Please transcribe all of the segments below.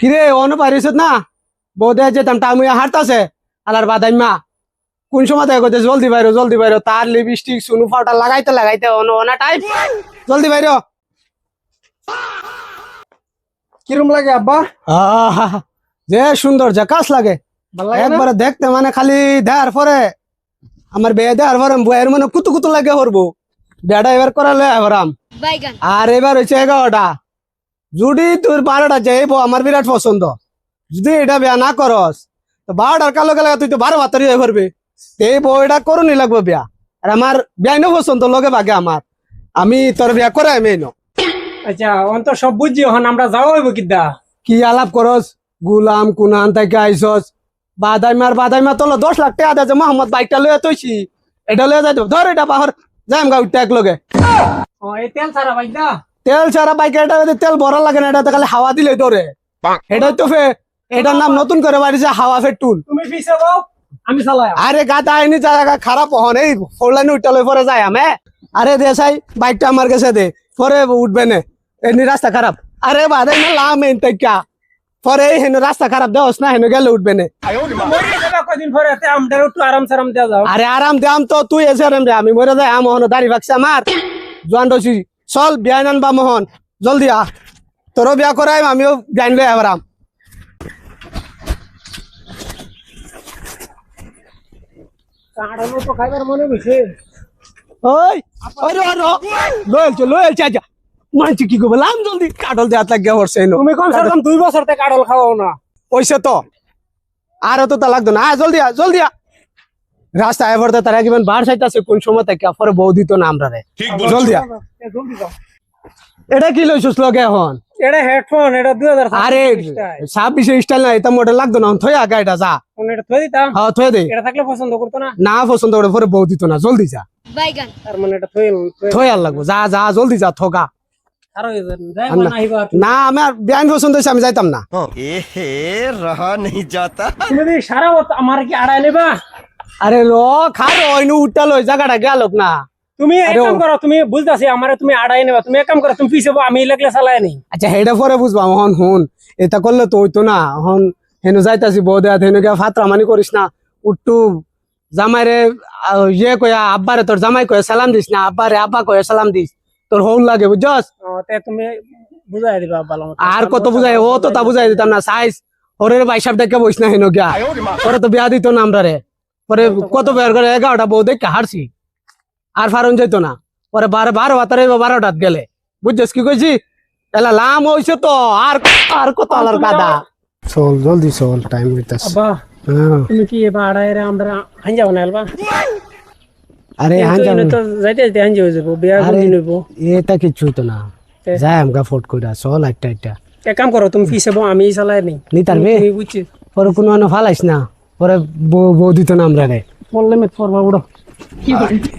কিরে অন পারিস না বৌদে যেতাম টামুয়া হাঁটতাছে আলার বাদাইমা কোন সময় দেখো জলদি বাইরো তার লিপস্টিক সুনু পাউডার লাগাইতে লাগাইতে অনা টাইপ জলদি বাইরো। কিরম লাগে আব্বা? যে সুন্দর জাকাস লাগে ভাল লাগে না? একবারে দেখতে মানে খালি দেওয়ার পরে আমার বিয়ে দেওয়ার পরে বইয়ের মানে কুতু কুতু লাগে করবো বেড়া এবার করালে এবারাম আর এবার হয়েছে 11টা যদি তোর 12টা যাইব আমার বিরাট পছন্দ যদি এটা বিয়া না করস তো 12টার কালো কালো তুই তো 12 বাতারি হয়ে পারবি এই বইটা করুনি লাগবে বিয়া আর আমার বিয়াই নো পছন্দ লগে বাগে আমার আমি তোর বিয়া করে আমি নো। আচ্ছা অন্ত সব বুঝছি এখন আমরা যাওয়া হইব কিদা? কি আলাপ করস গুলাম কুনান থেকে আইসস বাদাইমার তোলো 10 লাখ টাকা দেয় মোহাম্মদ বাইকটা লয়ে তৈছি এটা লয়ে যাই ধর এটা পাহর যাইম গা উঠতে এক লগে ও এই তেল ছাড়া বাইক দা তেল ছাড়া বাইকে এটা তেল ভরা লাগে না এটা খালি হাওয়া দিলে ধরে এটাই তো এটার নাম নতুন করে বাড়িছে হাওয়া পেট্রোল। তুমি পিছে বউ আমি চালাই। আরে গাতা আইনি জায়গা খারাপ হন এই ফোর লাইনে উঠতে পরে যায় আমি আরে দেশাই বাইকটা আমার কাছে দে পরে উঠবে না এমনি রাস্তা খারাপ আরে বাদাই না লাম এন তাইকা পরে হেন রাস্তা খারাপ দেওস না হেন গেলে উঠবে না মরে যাবা কদিন পরে তে আমদের একটু আরাম সারাম দেয়া যাও। আরে আরাম দাম তো তুই এসে আরাম দে আমি মরে যাই আমার দাড়ি বাকছে আমার জোয়ান রসি চল বিয়া আনবা মোহন জলদি আ তোরও বিয়া করাই আমিও বিয়ান লই আরাম কাড়ানো তো খাইবার মনে হইছে। ওই আরে লয়েলছে আচ্ছা মানছি কি করবো লাম জলদি কাটল দিয়ে হাত লাগিয়ে পড়ছে তুমি কম সে কম 2 বছর থেকে কাড়ল খাওয়াও না। পয়সা তো আর তো তা লাগতো না জলদি আ রাস্তা আয় পড়তে তারা কিমান বার চাইতেছে কোন সময় থেকে পরে বউ দিত না আমরা রে জলদি আ জলদি যাও। এটা কি লইছিস লগে এখন এটা হেডফোন এটা 2000 আরে 26 স্টাইল না এটা মডেল লাগতো না থই আগা এটা যা ফোন এটা থই দিতাম। হ্যাঁ থই দে এটা থাকলে পছন্দ করতো না। না পছন্দ করে পরে বউ দিত না জলদি যা তার মানে এটা থই থই আর লাগবো যা জলদি যা থগা আর হই যায় মানে আইবা। না আমার বিয়ান পছন্দ হইছে আমি যাইতাম না এহে রহা नहीं जाता। তুমি যদি সারা আমার কি আড়াই নেবা? আরে র খার ওইনু উঠটা লই জায়গাটা গেলক না তুমি এক কাম করো তুমি বুঝতাছি আমারে তুমি আড়াই নেবা তুমি এক কাম করো তুমি পিছে বউ আমি লাগলে চালাই নেই। আচ্ছা হেডা পরে বুঝবা হন হুন এটা করলে তো হইতো না হন হেনু যাইতাছি বউ দেয়া হেনু গিয়া ফাতরামানি করিস না উঠটু জামাইরে ইয়ে কয়া আব্বারে তোর জামাই কয়া সালাম দিস না আব্বারে আব্বা কয়া সালাম দিস তোর হউল লাগে বুঝছস। তে তুমি বুঝাই দিবা ভালো মতো। আর কত বুঝাই ও তো তা বুঝাই দিতাম না সাইজ ওরে বাইসাব দেখে বইস না হেনু গিয়া পরে তো বিয়া দিত না আমরা রে পরে কত বের করে 11টা বউ দেখে হারছি আর ফারন যাইতো না পরে 12 বাতারে 12টাত গেলে বুঝছস কি কইছি এলা লাম হইছে তো আর কত আলার কাদা চল জলদি চল টাইম হইতাছে। আব্বা তুমি কি এবার আড়াই রে আমরা হাঞ্জা বানাইলবা? আরে হাঞ্জা তো যাইতে যাইতে হাঞ্জা হয়ে যাবো বিয়া কোন দিন হইব? এটা কিছু তো না যাই আমগা ফট কইরা চল একটা এক কাম করো তুমি পিছে বউ আমি চালাই নেই নি তারবে তুমি বুঝছি পরে কোনো ফালাইস না পরে বউ দিত না আমরা রে বললে মেট ফরবা উড়ো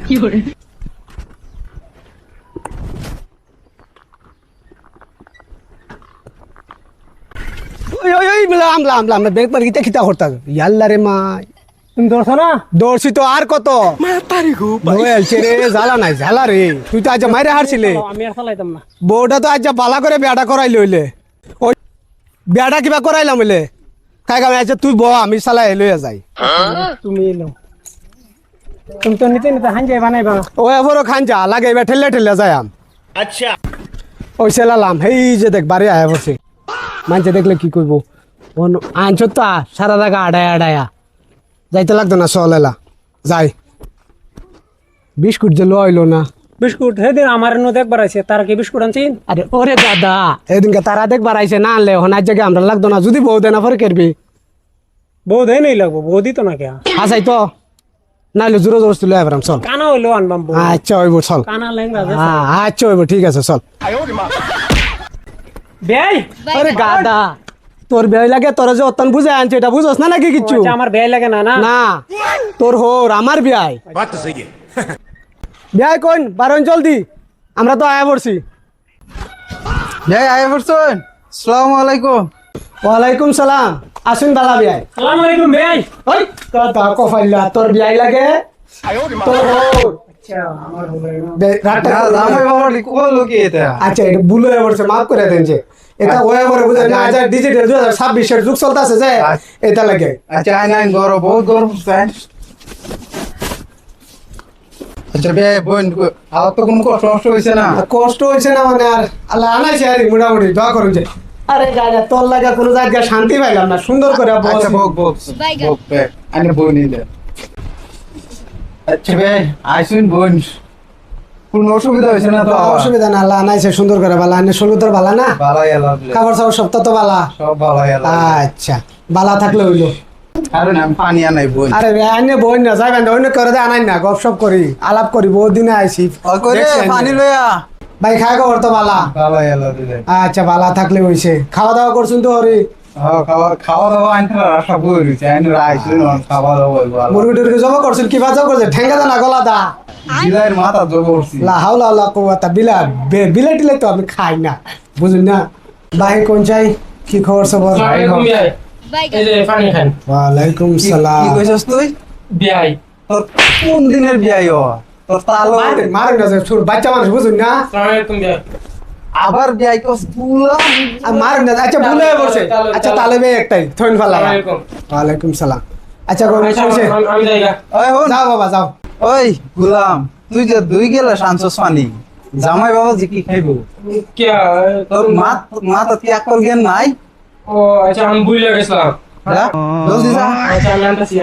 কি করে ওই লাম ব্যাগ পার কিতা করতা ইয়াল্লা রে মাই তুমি ধরছো না? দৌড়ছি তো আর কত রে জ্বালা রে তুই তো আজ মাইরে হারছিলে আমি আর চালাইতাম না। বউটা তো আজ বালা করে বেড়া করাই লইলে ওই বেড়া কিবা করাইলাম বলে খাই গামে আচ্ছা তুই বউ আমি চালাই লইয়া যাই তুমি এলো তুমি তো নিতে নিতে হাঞ্জা বানাইবা। ও এবারও খান যা লাগে এবার ঠেলে যায় আম अच्छा ওই সেলালাম হেই যে দেখ বাড়ি আয়া বসে মানছে দেখলে কি করবো আনছ তো সারা জায়গা আড়ায়া যাইতে লাগতো না চল এলা যাই বিস্কুট যে লইলো না বিস্কুট সেদিন আমার নদী একবার আছে তার কি বিস্কুট আনছিন? আরে ওরে দাদা এদিনকে তারা দেখবার আইছে না আনলে ওখানে জায়গায় আমরা লাগতো না যদি বউ দেয় না পরে করবি বউ দেয় নাই লাগবো বউ দিত না কে আসাই তো নাইলে জোর জোর তুলে আইবারাম চল কানা হইলো আনবাম বউ আচ্ছা হইব চল কানা লেঙ্গা আচ্ছা হইব ঠিক আছে চল বেই আরে গাদা তোর বেয় লাগে তোর যে অতন বুঝাই আনছে এটা বুঝোস না নাকি কিচ্ছু আমার বেই লাগে না না না তোর হোর আমার বিয়াই बात तो सही है। বিয়াই কোন বারণ জলদি আমরা তো আয়া পড়ছি আয়া পড়ছেন? আসসালামু আলাইকুম। ওয়ালাইকুম সালাম আসুন বালা বিয়াই আসসালামু আলাইকুম বেই। ওই কথা কফাইলা তোর বিয়াই লাগে তোর হোর আচ্ছা আমার হলো রাতটা জামাই বাবা লিখো লোকে এটা। আচ্ছা এটা ভুল হয়ে পড়ছে মাফ করে দেন যে এটা ওয়ে করে বুঝে না আজ ডিজিটাল 2026 এর যুগ চলতেছে যে এটা লাগে আচ্ছা আইন আইন গরম বহুত গরম ফ্যান আচ্ছা বে বোন আর তো কোনো কষ্ট হয়েছে না কষ্ট হয়েছে না মানে আর আল্লাহ আনাইছে আর কি, মোটামুটি দোয়া করুন যে আরে গাড়ি তোর লাগা কোনো জায়গায় শান্তি পাইলাম না, সুন্দর করে আচ্ছা বক বক বক বে আইনে বোন নিলে আচ্ছা বে আইসুন বোন কোনো অসুবিধা হয়েছে না তো অসুবিধা না, আল্লাহ আনাইছে সুন্দর করে বালা, আনে শরীর তোর বালা না, ভালো এলো খাবার সব সব তো বালা। সব ভালো এলো আচ্ছা বালা থাকলে হইলো। আরে না পানি আনাই বোন আরে আইনে বই না যাবেন অন্য করে দে আনাই না, গপসপ করি আলাপ করি, বহুত দিনে আইছি ওই কই রে দেখছি আইনে। পানি লইয়া ভাই খাই খবর তো বালা? ভালো এলো দিলে আচ্ছা বালা থাকলে হইছে। খাওয়া দাওয়া করছুন তো হরি? খাওয়া দাওয়া আইন আশা করেছি আইন আইসুন খাওয়া দাওয়া মুরগি টুরগি জমা করছুন, কি বাজাও করছে ঠেঙ্গা দা না গলা দা? বিলাই মাথা জব করছি লা হাওলা লা কুওয়াতা বিলা বিলা টিলে তো আমি খাই না, বুঝুন না। ভাই কোন চাই, কি খবর সবর? আসসালামু আলাইকুম বিয়াই এই যে পানি খান ওয়ালাইকুম কি সালাম। কইছস তুই বিয়াই তোর কোন দিনের বিয়াই ও তোর তালো মারেন না যে ছোট বাচ্চা মানুষ, বুঝুন না। আসসালামু আলাইকুম বিয়াই আবার বিয়াই কস পুলা আর মারেন না, আচ্ছা ভুলে পড়ছে। আচ্ছা তালে বে একটাই থইন ফালা। আসসালামু আলাইকুম ওয়ালাইকুম সালাম। আচ্ছা কোন আচ্ছা, কইছে? আমি যাইগা ওই হন যাও বাবা যাও। ওই গুলাম তুই যে দুই গেলে শানছস পানি জামাই বাবা জি কি খাইবো কে তোর মাথা কি আকল জ্ঞান নাই ও আচ্ছা আমি ভুলে গেছিলাম যা জলদি যা আচ্ছা আমি আনতেছি